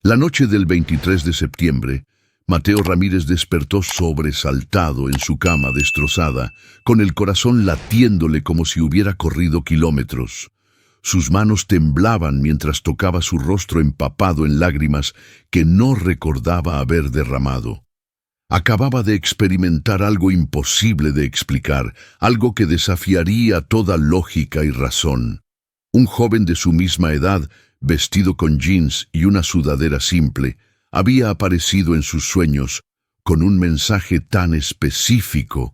La noche del 23 de septiembre, Mateo Ramírez despertó sobresaltado en su cama destrozada, con el corazón latiéndole como si hubiera corrido kilómetros. Sus manos temblaban mientras tocaba su rostro empapado en lágrimas que no recordaba haber derramado. Acababa de experimentar algo imposible de explicar, algo que desafiaría toda lógica y razón. Un joven de su misma edad, vestido con jeans y una sudadera simple, había aparecido en sus sueños con un mensaje tan específico,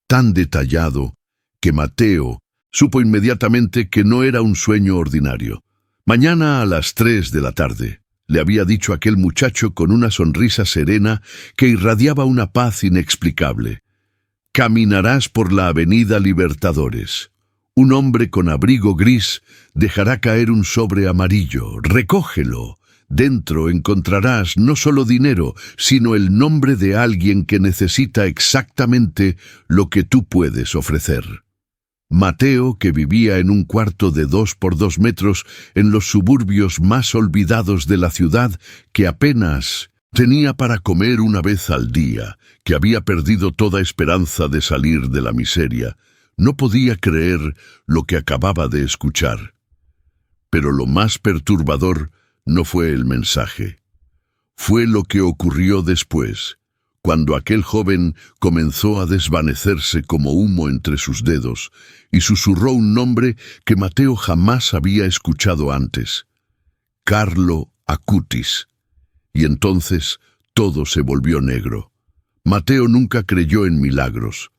tan detallado, que Mateo supo inmediatamente que no era un sueño ordinario. Mañana a las 3 de la tarde, le había dicho aquel muchacho con una sonrisa serena que irradiaba una paz inexplicable. Caminarás por la avenida Libertadores. Un hombre con abrigo gris dejará caer un sobre amarillo. Recógelo. Dentro encontrarás no solo dinero, sino el nombre de alguien que necesita exactamente lo que tú puedes ofrecer. Mateo, que vivía en un cuarto de 2 por 2 metros en los suburbios más olvidados de la ciudad, que apenas tenía para comer una vez al día, que había perdido toda esperanza de salir de la miseria, no podía creer lo que acababa de escuchar. Pero lo más perturbador no fue el mensaje. Fue lo que ocurrió después, cuando aquel joven comenzó a desvanecerse como humo entre sus dedos y susurró un nombre que Mateo jamás había escuchado antes: Carlo Acutis. Y entonces todo se volvió negro. Mateo nunca creyó en milagros.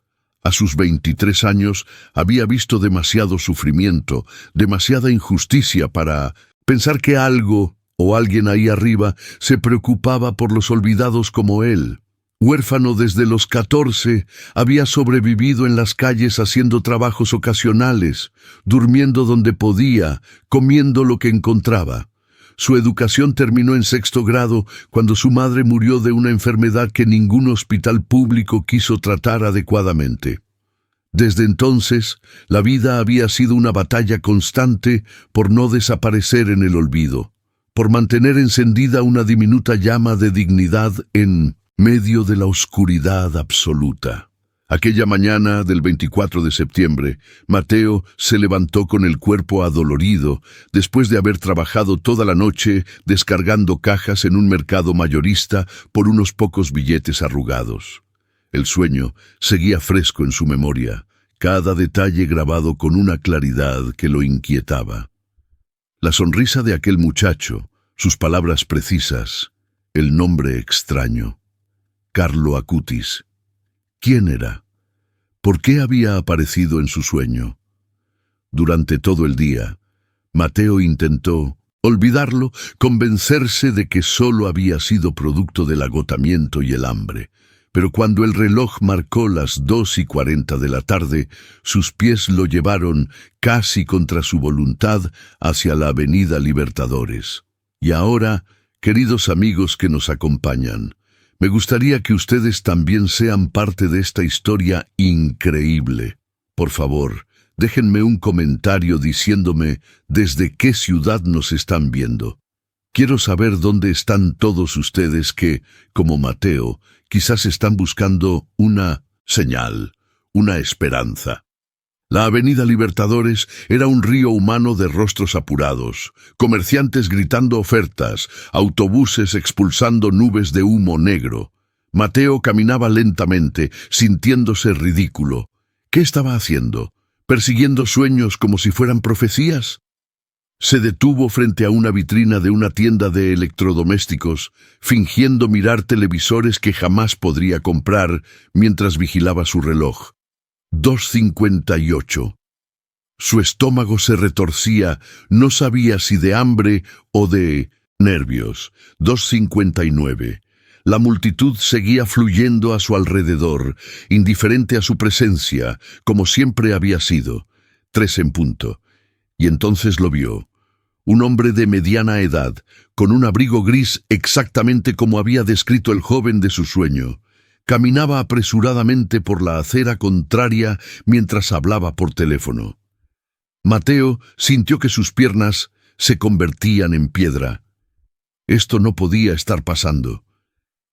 A sus 23 años había visto demasiado sufrimiento, demasiada injusticia para pensar que algo o alguien ahí arriba se preocupaba por los olvidados como él. Huérfano desde los 14, había sobrevivido en las calles haciendo trabajos ocasionales, durmiendo donde podía, comiendo lo que encontraba. Su educación terminó en 6º grado cuando su madre murió de una enfermedad que ningún hospital público quiso tratar adecuadamente. Desde entonces, la vida había sido una batalla constante por no desaparecer en el olvido, por mantener encendida una diminuta llama de dignidad en medio de la oscuridad absoluta. Aquella mañana del 24 de septiembre, Mateo se levantó con el cuerpo adolorido después de haber trabajado toda la noche descargando cajas en un mercado mayorista por unos pocos billetes arrugados. El sueño seguía fresco en su memoria, cada detalle grabado con una claridad que lo inquietaba. La sonrisa de aquel muchacho, sus palabras precisas, el nombre extraño: Carlo Acutis. ¿Quién era? ¿Por qué había aparecido en su sueño? Durante todo el día, Mateo intentó olvidarlo, convencerse de que solo había sido producto del agotamiento y el hambre. Pero cuando el reloj marcó las 2:40 de la tarde, sus pies lo llevaron, casi contra su voluntad, hacia la avenida Libertadores. Y ahora, queridos amigos que nos acompañan, me gustaría que ustedes también sean parte de esta historia increíble. Por favor, déjenme un comentario diciéndome desde qué ciudad nos están viendo. Quiero saber dónde están todos ustedes que, como Mateo, quizás están buscando una señal, una esperanza. La avenida Libertadores era un río humano de rostros apurados, comerciantes gritando ofertas, autobuses expulsando nubes de humo negro. Mateo caminaba lentamente, sintiéndose ridículo. ¿Qué estaba haciendo? ¿Persiguiendo sueños como si fueran profecías? Se detuvo frente a una vitrina de una tienda de electrodomésticos, fingiendo mirar televisores que jamás podría comprar mientras vigilaba su reloj. 2:58. Su estómago se retorcía, no sabía si de hambre o de nervios. 2:59. La multitud seguía fluyendo a su alrededor, indiferente a su presencia, como siempre había sido. 3 en punto. Y entonces lo vio. Un hombre de mediana edad, con un abrigo gris exactamente como había descrito el joven de su sueño. Caminaba apresuradamente por la acera contraria mientras hablaba por teléfono. Mateo sintió que sus piernas se convertían en piedra. Esto no podía estar pasando.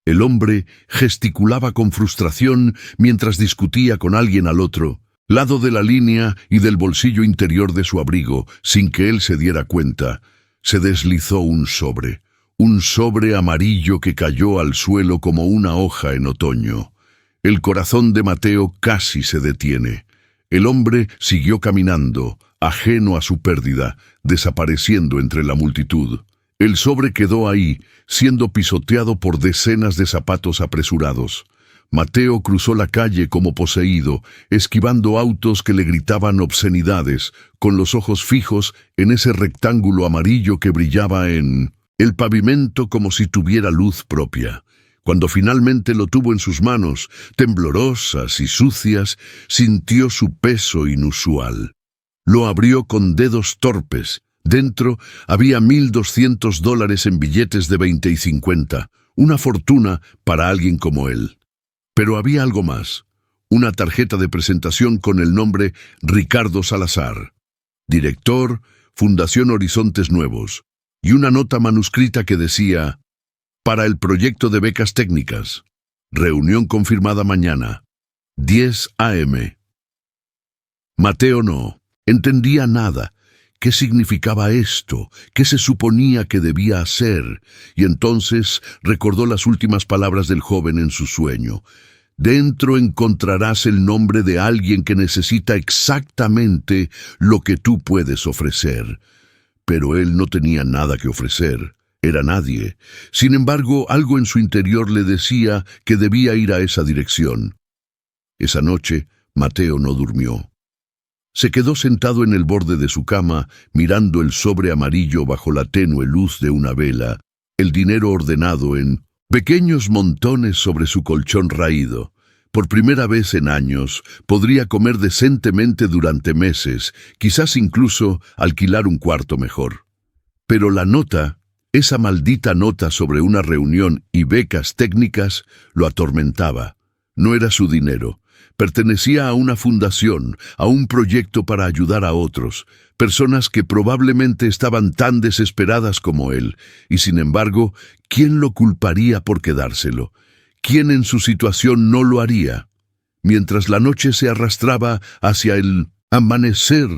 El hombre gesticulaba con frustración mientras discutía con alguien al otro lado de la línea y del bolsillo interior de su abrigo, sin que él se diera cuenta. Se deslizó un sobre amarillo que cayó al suelo como una hoja en otoño. El corazón de Mateo casi se detiene. El hombre siguió caminando, ajeno a su pérdida, desapareciendo entre la multitud. El sobre quedó ahí, siendo pisoteado por decenas de zapatos apresurados. Mateo cruzó la calle como poseído, esquivando autos que le gritaban obscenidades, con los ojos fijos en ese rectángulo amarillo que brillaba en el pavimento como si tuviera luz propia. Cuando finalmente lo tuvo en sus manos, temblorosas y sucias, sintió su peso inusual. Lo abrió con dedos torpes. Dentro había $1,200 en billetes de 20 y 50, una fortuna para alguien como él. Pero había algo más, una tarjeta de presentación con el nombre Ricardo Salazar, director, Fundación Horizontes Nuevos, y una nota manuscrita que decía: para el proyecto de becas técnicas, reunión confirmada mañana, 10 a.m. Mateo no entendía nada. ¿Qué significaba esto? ¿Qué se suponía que debía hacer? Y entonces recordó las últimas palabras del joven en su sueño. Dentro encontrarás el nombre de alguien que necesita exactamente lo que tú puedes ofrecer. Pero él no tenía nada que ofrecer. Era nadie. Sin embargo, algo en su interior le decía que debía ir a esa dirección. Esa noche, Mateo no durmió. Se quedó sentado en el borde de su cama, mirando el sobre amarillo bajo la tenue luz de una vela, el dinero ordenado en pequeños montones sobre su colchón raído. Por primera vez en años, podría comer decentemente durante meses, quizás incluso alquilar un cuarto mejor. Pero la nota, esa maldita nota sobre una reunión y becas técnicas, lo atormentaba. No era su dinero. Pertenecía a una fundación, a un proyecto para ayudar a otros, personas que probablemente estaban tan desesperadas como él, y sin embargo, ¿quién lo culparía por quedárselo? ¿Quién en su situación no lo haría? Mientras la noche se arrastraba hacia el amanecer,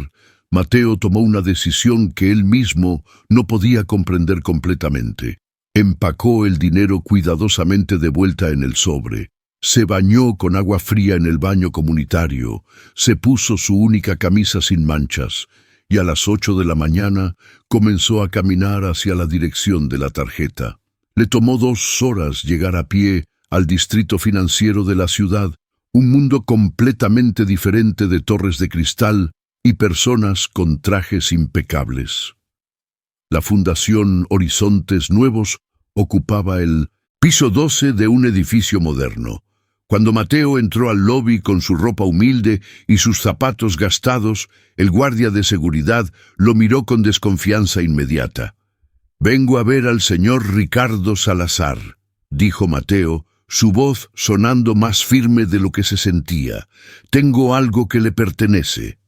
Mateo tomó una decisión que él mismo no podía comprender completamente. Empacó el dinero cuidadosamente de vuelta en el sobre. Se bañó con agua fría en el baño comunitario, se puso su única camisa sin manchas, y a las 8 de la mañana comenzó a caminar hacia la dirección de la tarjeta. Le tomó 2 horas llegar a pie al distrito financiero de la ciudad, un mundo completamente diferente de torres de cristal y personas con trajes impecables. La Fundación Horizontes Nuevos ocupaba el piso 12 de un edificio moderno. Cuando Mateo entró al lobby con su ropa humilde y sus zapatos gastados, el guardia de seguridad lo miró con desconfianza inmediata. «Vengo a ver al señor Ricardo Salazar», dijo Mateo, su voz sonando más firme de lo que se sentía. «Tengo algo que le pertenece».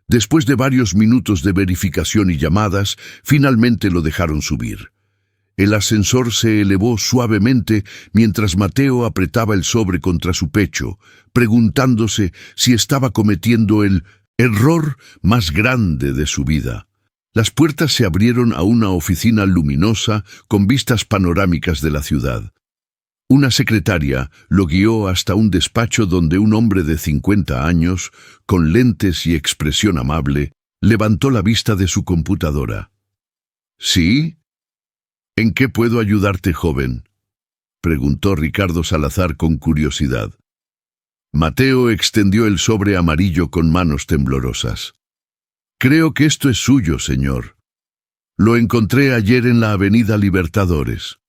Después de varios minutos de verificación y llamadas, finalmente lo dejaron subir. El ascensor se elevó suavemente mientras Mateo apretaba el sobre contra su pecho, preguntándose si estaba cometiendo el error más grande de su vida. Las puertas se abrieron a una oficina luminosa con vistas panorámicas de la ciudad. Una secretaria lo guió hasta un despacho donde un hombre de 50 años, con lentes y expresión amable, levantó la vista de su computadora. «¿Sí? ¿En qué puedo ayudarte, joven?», preguntó Ricardo Salazar con curiosidad. Mateo extendió el sobre amarillo con manos temblorosas. «Creo que esto es suyo, señor. Lo encontré ayer en la Avenida Libertadores».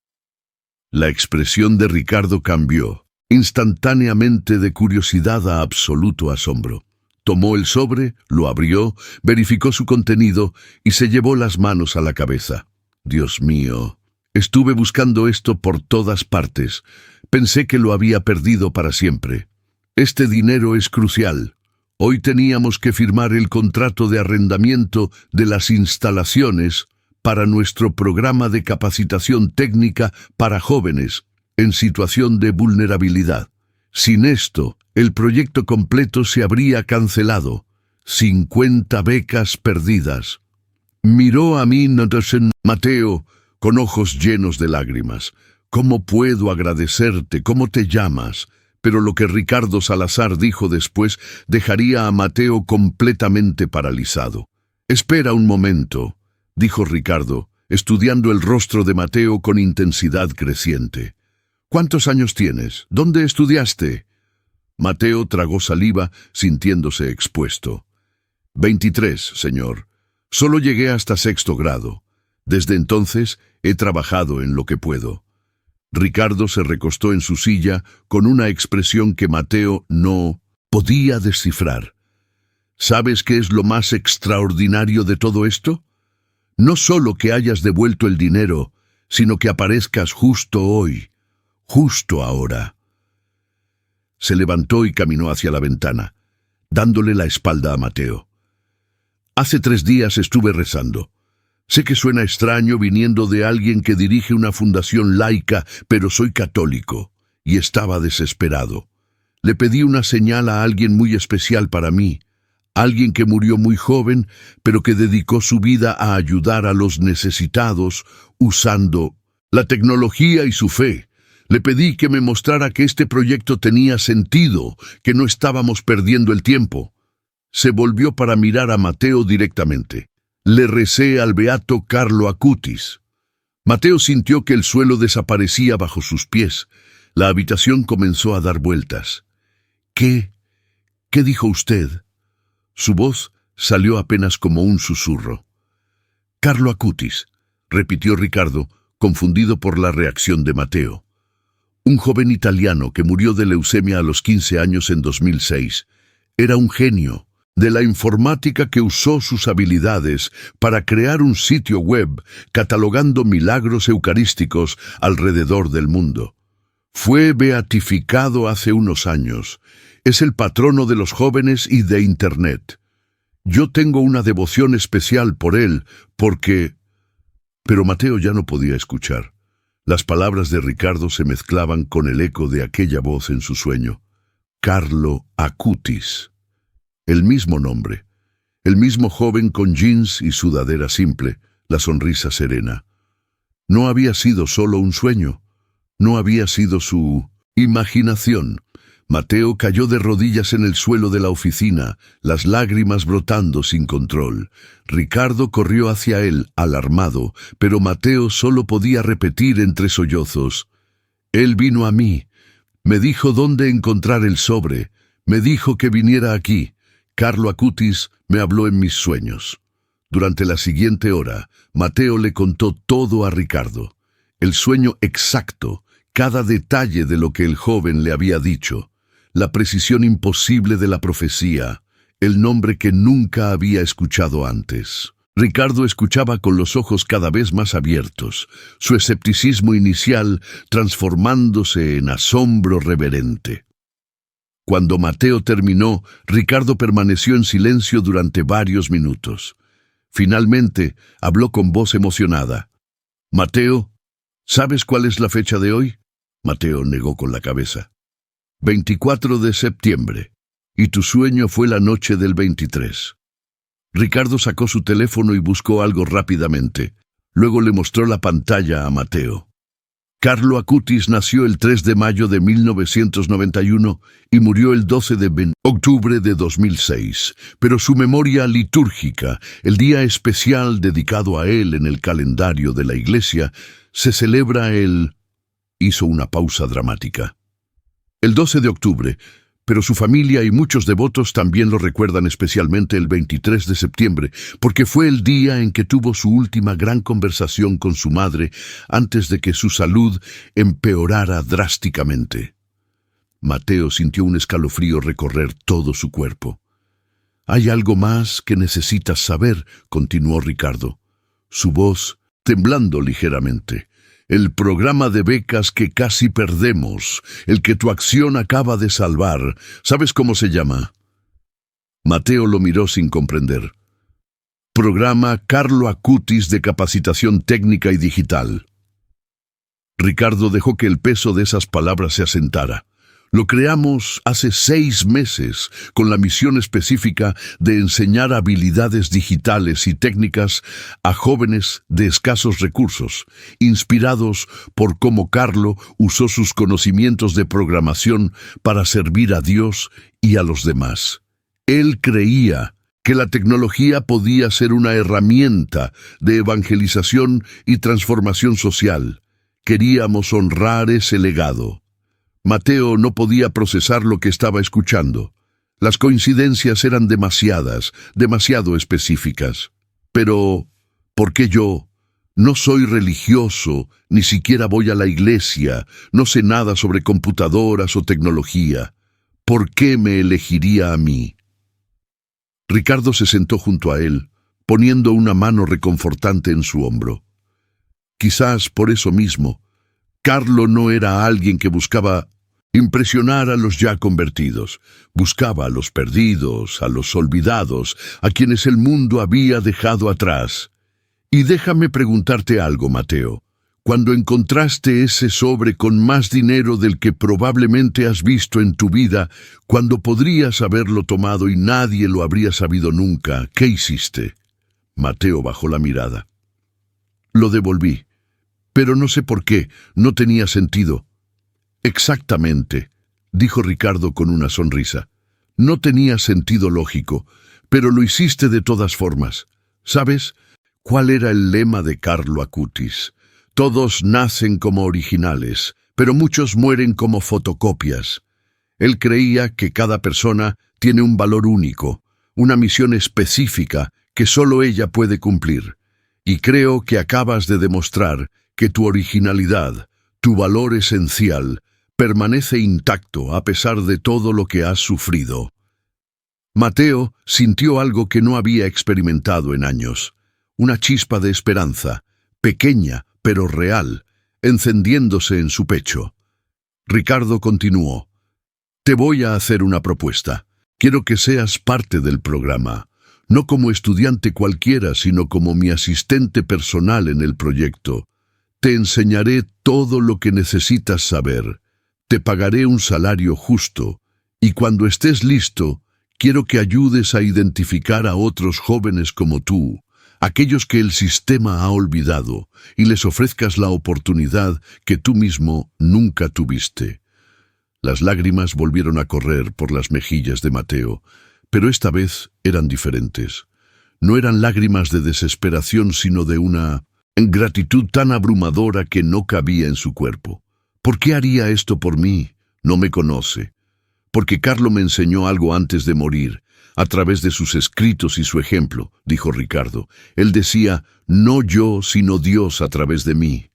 La expresión de Ricardo cambió, instantáneamente de curiosidad a absoluto asombro. Tomó el sobre, lo abrió, verificó su contenido y se llevó las manos a la cabeza. «Dios mío, estuve buscando esto por todas partes. Pensé que lo había perdido para siempre. Este dinero es crucial. Hoy teníamos que firmar el contrato de arrendamiento de las instalaciones para nuestro programa de capacitación técnica para jóvenes en situación de vulnerabilidad. Sin esto, el proyecto completo se habría cancelado. 50 becas perdidas. Miró a mí Mateo con ojos llenos de lágrimas. ¿Cómo puedo agradecerte? ¿Cómo te llamas? Pero lo que Ricardo Salazar dijo después dejaría a Mateo completamente paralizado. Espera un momento, dijo Ricardo, estudiando el rostro de Mateo con intensidad creciente. ¿Cuántos años tienes? ¿Dónde estudiaste? Mateo tragó saliva, sintiéndose expuesto. 23, señor. Solo llegué hasta 6º grado. Desde entonces he trabajado en lo que puedo. Ricardo se recostó en su silla con una expresión que Mateo no podía descifrar. ¿Sabes qué es lo más extraordinario de todo esto? No solo que hayas devuelto el dinero, sino que aparezcas justo hoy, justo ahora. Se levantó y caminó hacia la ventana, dándole la espalda a Mateo. Hace 3 días estuve rezando. Sé que suena extraño viniendo de alguien que dirige una fundación laica, pero soy católico, y estaba desesperado. Le pedí una señal a alguien muy especial para mí, alguien que murió muy joven, pero que dedicó su vida a ayudar a los necesitados usando la tecnología y su fe. Le pedí que me mostrara que este proyecto tenía sentido, que no estábamos perdiendo el tiempo. Se volvió para mirar a Mateo directamente. Le recé al beato Carlo Acutis. Mateo sintió que el suelo desaparecía bajo sus pies. La habitación comenzó a dar vueltas. ¿Qué dijo usted? Su voz salió apenas como un susurro. Carlo Acutis, repitió Ricardo, confundido por la reacción de Mateo. Un joven italiano que murió de leucemia a los 15 años en 2006. Era un genio de la informática que usó sus habilidades para crear un sitio web catalogando milagros eucarísticos alrededor del mundo. Fue beatificado hace unos años. Es el patrono de los jóvenes y de Internet. Yo tengo una devoción especial por él, porque... Pero Mateo ya no podía escuchar. Las palabras de Ricardo se mezclaban con el eco de aquella voz en su sueño. Carlo Acutis. El mismo nombre. El mismo joven con jeans y sudadera simple, la sonrisa serena. No había sido solo un sueño. No había sido su imaginación. Mateo cayó de rodillas en el suelo de la oficina, las lágrimas brotando sin control. Ricardo corrió hacia él, alarmado, pero Mateo solo podía repetir entre sollozos. Él vino a mí. Me dijo dónde encontrar el sobre. Me dijo que viniera aquí. Carlo Acutis me habló en mis sueños. Durante la siguiente hora, Mateo le contó todo a Ricardo. El sueño exacto, cada detalle de lo que el joven le había dicho. La precisión imposible de la profecía, el nombre que nunca había escuchado antes. Ricardo escuchaba con los ojos cada vez más abiertos, su escepticismo inicial transformándose en asombro reverente. Cuando Mateo terminó, Ricardo permaneció en silencio durante varios minutos. Finalmente, habló con voz emocionada. «Mateo, ¿sabes cuál es la fecha de hoy?» Mateo negó con la cabeza. 24 de septiembre. Y tu sueño fue la noche del 23. Ricardo sacó su teléfono y buscó algo rápidamente. Luego le mostró la pantalla a Mateo. Carlo Acutis nació el 3 de mayo de 1991 y murió el 12 de octubre de 2006, pero su memoria litúrgica, el día especial dedicado a él en el calendario de la Iglesia, se celebra el... Hizo una pausa dramática. El 12 de octubre, pero su familia y muchos devotos también lo recuerdan especialmente el 23 de septiembre, porque fue el día en que tuvo su última gran conversación con su madre antes de que su salud empeorara drásticamente. Mateo sintió un escalofrío recorrer todo su cuerpo. «Hay algo más que necesitas saber», continuó Ricardo, su voz temblando ligeramente. «El programa de becas que casi perdemos, el que tu acción acaba de salvar, ¿sabes cómo se llama?» Mateo lo miró sin comprender. Programa Carlo Acutis de Capacitación Técnica y Digital. Ricardo dejó que el peso de esas palabras se asentara. Lo creamos hace 6 meses con la misión específica de enseñar habilidades digitales y técnicas a jóvenes de escasos recursos, inspirados por cómo Carlo usó sus conocimientos de programación para servir a Dios y a los demás. Él creía que la tecnología podía ser una herramienta de evangelización y transformación social. Queríamos honrar ese legado. Mateo no podía procesar lo que estaba escuchando. Las coincidencias eran demasiadas, demasiado específicas. Pero, ¿por qué yo? No soy religioso, ni siquiera voy a la iglesia, no sé nada sobre computadoras o tecnología. ¿Por qué me elegiría a mí? Ricardo se sentó junto a él, poniendo una mano reconfortante en su hombro. Quizás por eso mismo, Carlo no era alguien que buscaba impresionar a los ya convertidos. Buscaba a los perdidos, a los olvidados, a quienes el mundo había dejado atrás. Y déjame preguntarte algo, Mateo. Cuando encontraste ese sobre con más dinero del que probablemente has visto en tu vida, cuando podrías haberlo tomado y nadie lo habría sabido nunca, ¿qué hiciste? Mateo bajó la mirada. Lo devolví. Pero no sé por qué, no tenía sentido. Exactamente, dijo Ricardo con una sonrisa. No tenía sentido lógico, pero lo hiciste de todas formas. ¿Sabes cuál era el lema de Carlo Acutis? Todos nacen como originales, pero muchos mueren como fotocopias. Él creía que cada persona tiene un valor único, una misión específica que solo ella puede cumplir. Y creo que acabas de demostrar que tu originalidad, tu valor esencial, permanece intacto a pesar de todo lo que has sufrido. Mateo sintió algo que no había experimentado en años, una chispa de esperanza, pequeña pero real, encendiéndose en su pecho. Ricardo continuó. Te voy a hacer una propuesta. Quiero que seas parte del programa, no como estudiante cualquiera, sino como mi asistente personal en el proyecto. Te enseñaré todo lo que necesitas saber. Te pagaré un salario justo, y cuando estés listo, quiero que ayudes a identificar a otros jóvenes como tú, aquellos que el sistema ha olvidado, y les ofrezcas la oportunidad que tú mismo nunca tuviste. Las lágrimas volvieron a correr por las mejillas de Mateo, pero esta vez eran diferentes. No eran lágrimas de desesperación, sino de una gratitud tan abrumadora que no cabía en su cuerpo. ¿Por qué haría esto por mí? No me conoce. Porque Carlo me enseñó algo antes de morir, a través de sus escritos y su ejemplo, dijo Ricardo. Él decía, no yo, sino Dios a través de mí.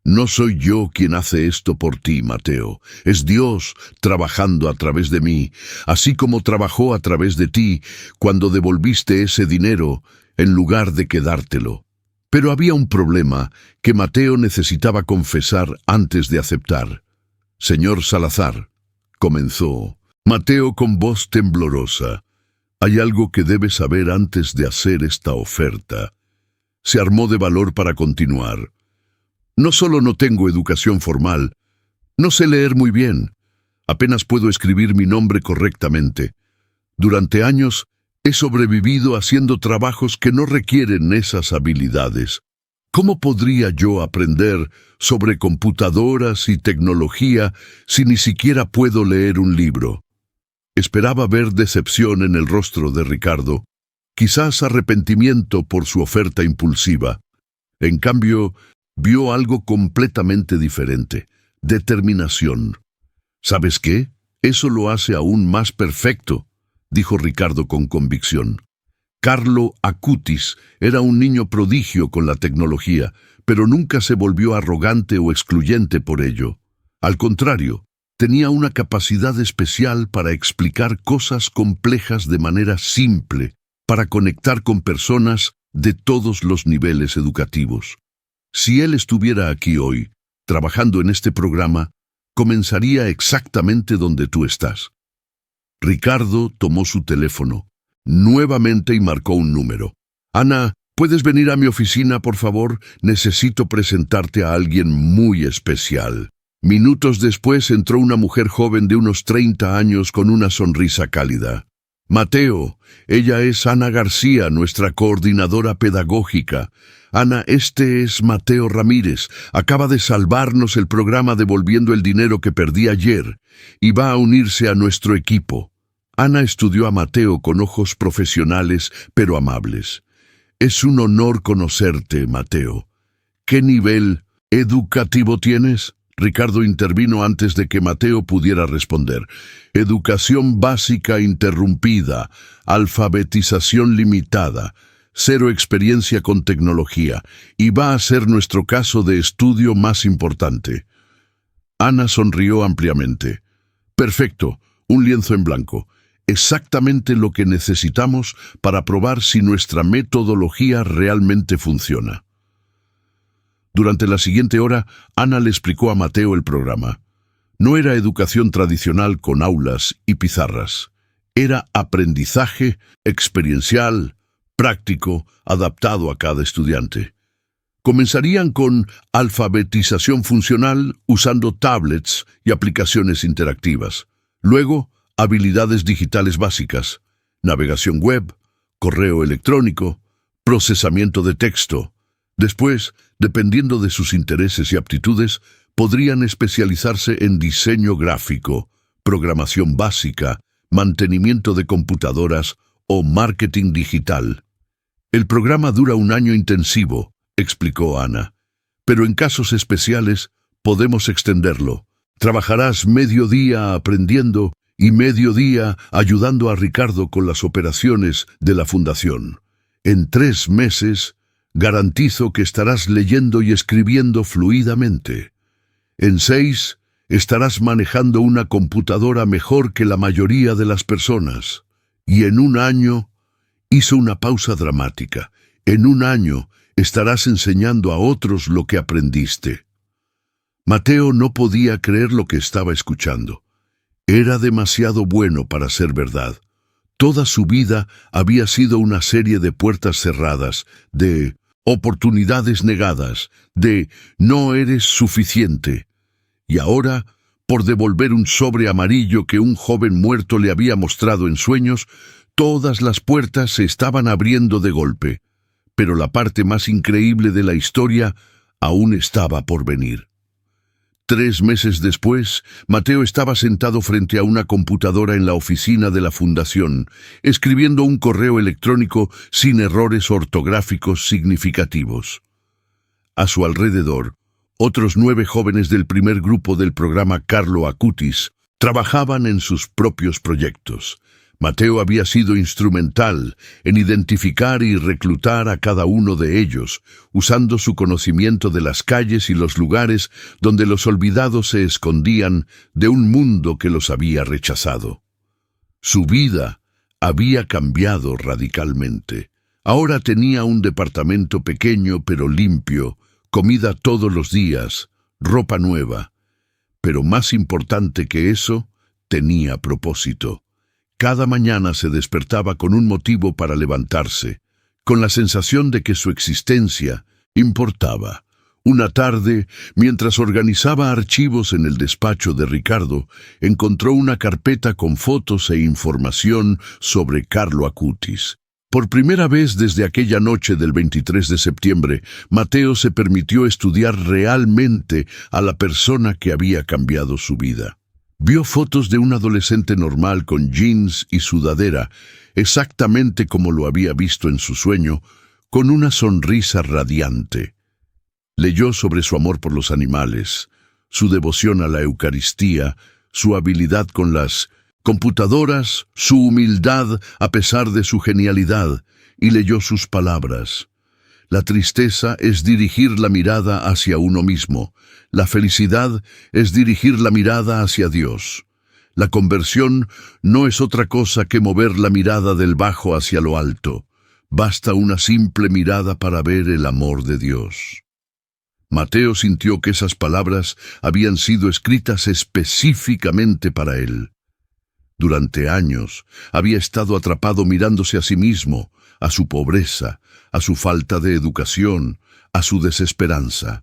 No soy yo quien hace esto por ti, Mateo. Es Dios trabajando a través de mí, así como trabajó a través de ti cuando devolviste ese dinero en lugar de quedártelo. Pero había un problema que Mateo necesitaba confesar antes de aceptar. Señor Salazar, comenzó Mateo con voz temblorosa, hay algo que debe saber antes de hacer esta oferta. Se armó de valor para continuar. No solo no tengo educación formal, no sé leer muy bien, apenas puedo escribir mi nombre correctamente. Durante años he sobrevivido haciendo trabajos que no requieren esas habilidades. ¿Cómo podría yo aprender sobre computadoras y tecnología si ni siquiera puedo leer un libro? Esperaba ver decepción en el rostro de Ricardo, quizás arrepentimiento por su oferta impulsiva. En cambio, vio algo completamente diferente, determinación. ¿Sabes qué? Eso lo hace aún más perfecto, dijo Ricardo con convicción. Carlo Acutis era un niño prodigio con la tecnología, pero nunca se volvió arrogante o excluyente por ello. Al contrario, tenía una capacidad especial para explicar cosas complejas de manera simple, para conectar con personas de todos los niveles educativos. Si él estuviera aquí hoy, trabajando en este programa, comenzaría exactamente donde tú estás. Ricardo tomó su teléfono nuevamente y marcó un número. Ana, ¿puedes venir a mi oficina, por favor? Necesito presentarte a alguien muy especial. Minutos después entró una mujer joven de unos 30 años con una sonrisa cálida. Mateo, ella es Ana García, nuestra coordinadora pedagógica. Ana, este es Mateo Ramírez. Acaba de salvarnos el programa devolviendo el dinero que perdí ayer y va a unirse a nuestro equipo. Ana estudió a Mateo con ojos profesionales pero amables. Es un honor conocerte, Mateo. ¿Qué nivel educativo tienes? Ricardo intervino antes de que Mateo pudiera responder. Educación básica interrumpida, alfabetización limitada, cero experiencia con tecnología, y va a ser nuestro caso de estudio más importante. Ana sonrió ampliamente. Perfecto, un lienzo en blanco. Exactamente lo que necesitamos para probar si nuestra metodología realmente funciona. Durante la siguiente hora, Ana le explicó a Mateo el programa. No era educación tradicional con aulas y pizarras. Era aprendizaje experiencial, práctico, adaptado a cada estudiante. Comenzarían con alfabetización funcional usando tablets y aplicaciones interactivas. Luego, habilidades digitales básicas, navegación web, correo electrónico, procesamiento de texto. Después, dependiendo de sus intereses y aptitudes, podrían especializarse en diseño gráfico, programación básica, mantenimiento de computadoras o marketing digital. El programa dura un año intensivo, explicó Ana, pero en casos especiales podemos extenderlo. Trabajarás medio día aprendiendo y medio día ayudando a Ricardo con las operaciones de la fundación. En 3 meses, garantizo que estarás leyendo y escribiendo fluidamente. En 6, estarás manejando una computadora mejor que la mayoría de las personas. Y en 1 año, hizo una pausa dramática. En 1 año, estarás enseñando a otros lo que aprendiste. Mateo no podía creer lo que estaba escuchando. Era demasiado bueno para ser verdad. Toda su vida había sido una serie de puertas cerradas, de oportunidades negadas, de no eres suficiente. Y ahora, por devolver un sobre amarillo que un joven muerto le había mostrado en sueños, todas las puertas se estaban abriendo de golpe. Pero la parte más increíble de la historia aún estaba por venir. 3 meses después, Mateo estaba sentado frente a una computadora en la oficina de la fundación, escribiendo un correo electrónico sin errores ortográficos significativos. A su alrededor, otros 9 jóvenes del primer grupo del programa Carlo Acutis trabajaban en sus propios proyectos. Mateo había sido instrumental en identificar y reclutar a cada uno de ellos, usando su conocimiento de las calles y los lugares donde los olvidados se escondían de un mundo que los había rechazado. Su vida había cambiado radicalmente. Ahora tenía un departamento pequeño pero limpio, comida todos los días, ropa nueva. Pero más importante que eso, tenía propósito. Cada mañana se despertaba con un motivo para levantarse, con la sensación de que su existencia importaba. Una tarde, mientras organizaba archivos en el despacho de Ricardo, encontró una carpeta con fotos e información sobre Carlo Acutis. Por primera vez desde aquella noche del 23 de septiembre, Mateo se permitió estudiar realmente a la persona que había cambiado su vida. Vio fotos de un adolescente normal con jeans y sudadera, exactamente como lo había visto en su sueño, con una sonrisa radiante. Leyó sobre su amor por los animales, su devoción a la Eucaristía, su habilidad con las computadoras, su humildad a pesar de su genialidad, y leyó sus palabras. La tristeza es dirigir la mirada hacia uno mismo. La felicidad es dirigir la mirada hacia Dios. La conversión no es otra cosa que mover la mirada del bajo hacia lo alto. Basta una simple mirada para ver el amor de Dios. Mateo sintió que esas palabras habían sido escritas específicamente para él. Durante años había estado atrapado mirándose a sí mismo, a su pobreza, a su falta de educación, a su desesperanza.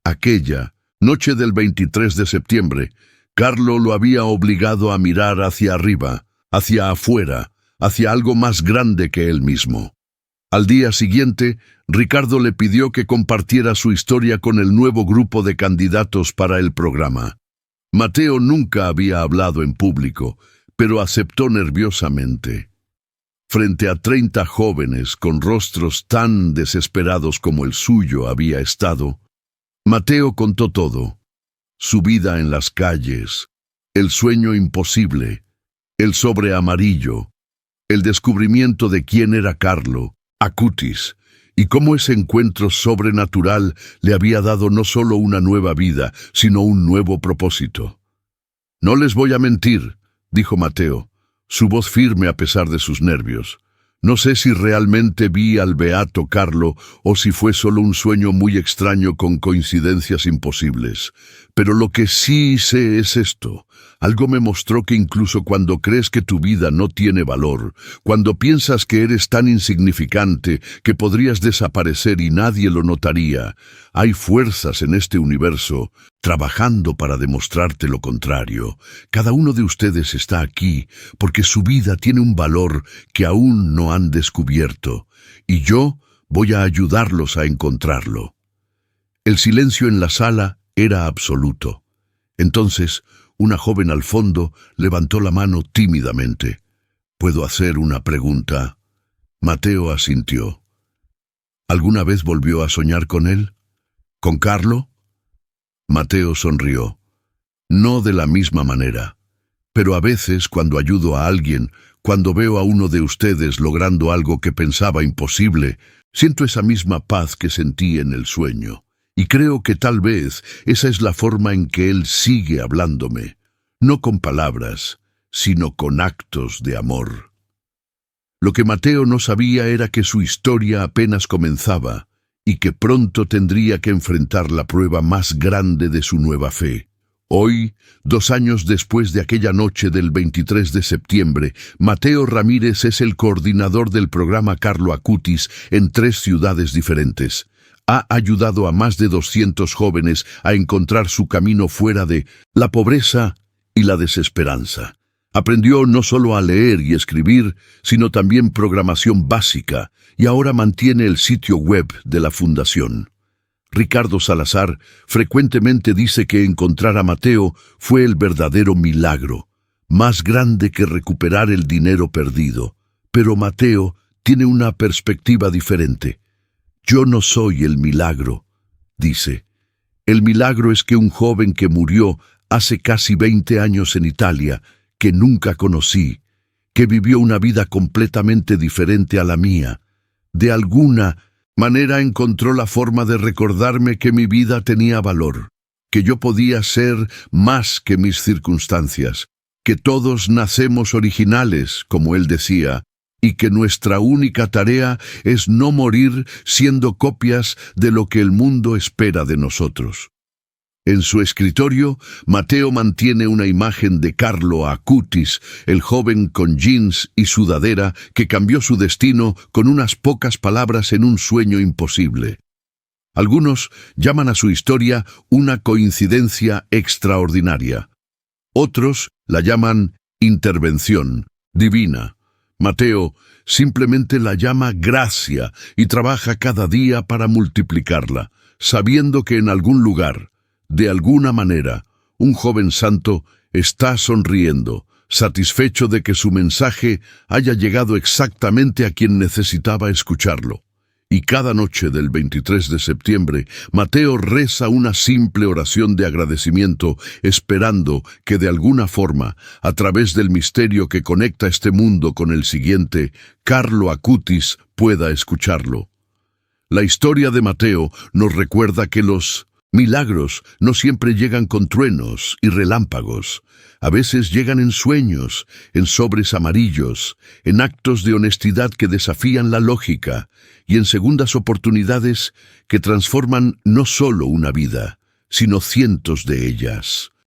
Aquella noche del 23 de septiembre, Carlo lo había obligado a mirar hacia arriba, hacia afuera, hacia algo más grande que él mismo. Al día siguiente, Ricardo le pidió que compartiera su historia con el nuevo grupo de candidatos para el programa. Mateo nunca había hablado en público, pero aceptó nerviosamente. Frente a 30 jóvenes con rostros tan desesperados como el suyo había estado, Mateo contó todo: su vida en las calles, el sueño imposible, el sobre amarillo, el descubrimiento de quién era Carlo Acutis, y cómo ese encuentro sobrenatural le había dado no solo una nueva vida, sino un nuevo propósito. «No les voy a mentir», dijo Mateo, su voz firme a pesar de sus nervios. «No sé si realmente vi al beato Carlo o si fue solo un sueño muy extraño con coincidencias imposibles. Pero lo que sí sé es esto. Algo me mostró que incluso cuando crees que tu vida no tiene valor, cuando piensas que eres tan insignificante que podrías desaparecer y nadie lo notaría, hay fuerzas en este universo trabajando para demostrarte lo contrario. Cada uno de ustedes está aquí porque su vida tiene un valor que aún no han descubierto, y yo voy a ayudarlos a encontrarlo». El silencio en la sala era absoluto. Entonces, una joven al fondo levantó la mano tímidamente. «¿Puedo hacer una pregunta?». Mateo asintió. «¿Alguna vez volvió a soñar con él? ¿Con Carlo?». Mateo sonrió. «No de la misma manera. Pero a veces, cuando ayudo a alguien, cuando veo a uno de ustedes logrando algo que pensaba imposible, siento esa misma paz que sentí en el sueño. Y creo que tal vez esa es la forma en que él sigue hablándome, no con palabras, sino con actos de amor». Lo que Mateo no sabía era que su historia apenas comenzaba y que pronto tendría que enfrentar la prueba más grande de su nueva fe. Hoy, 2 años después de aquella noche del 23 de septiembre, Mateo Ramírez es el coordinador del programa Carlo Acutis en 3 ciudades diferentes. Ha ayudado a más de 200 jóvenes a encontrar su camino fuera de la pobreza y la desesperanza. Aprendió no solo a leer y escribir, sino también programación básica, y ahora mantiene el sitio web de la fundación. Ricardo Salazar frecuentemente dice que encontrar a Mateo fue el verdadero milagro, más grande que recuperar el dinero perdido. Pero Mateo tiene una perspectiva diferente. «Yo no soy el milagro», dice. «El milagro es que un joven que murió hace casi 20 años en Italia, que nunca conocí, que vivió una vida completamente diferente a la mía, de alguna manera encontró la forma de recordarme que mi vida tenía valor, que yo podía ser más que mis circunstancias, que todos nacemos originales, como él decía, y que nuestra única tarea es no morir siendo copias de lo que el mundo espera de nosotros». En su escritorio, Mateo mantiene una imagen de Carlo Acutis, el joven con jeans y sudadera que cambió su destino con unas pocas palabras en un sueño imposible. Algunos llaman a su historia una coincidencia extraordinaria. Otros la llaman intervención divina. Mateo simplemente la llama gracia y trabaja cada día para multiplicarla, sabiendo que en algún lugar, de alguna manera, un joven santo está sonriendo, satisfecho de que su mensaje haya llegado exactamente a quien necesitaba escucharlo. Y cada noche del 23 de septiembre, Mateo reza una simple oración de agradecimiento, esperando que de alguna forma, a través del misterio que conecta este mundo con el siguiente, Carlo Acutis pueda escucharlo. La historia de Mateo nos recuerda que los milagros no siempre llegan con truenos y relámpagos. A veces llegan en sueños, en sobres amarillos, en actos de honestidad que desafían la lógica y en segundas oportunidades que transforman no solo una vida, sino cientos de ellas.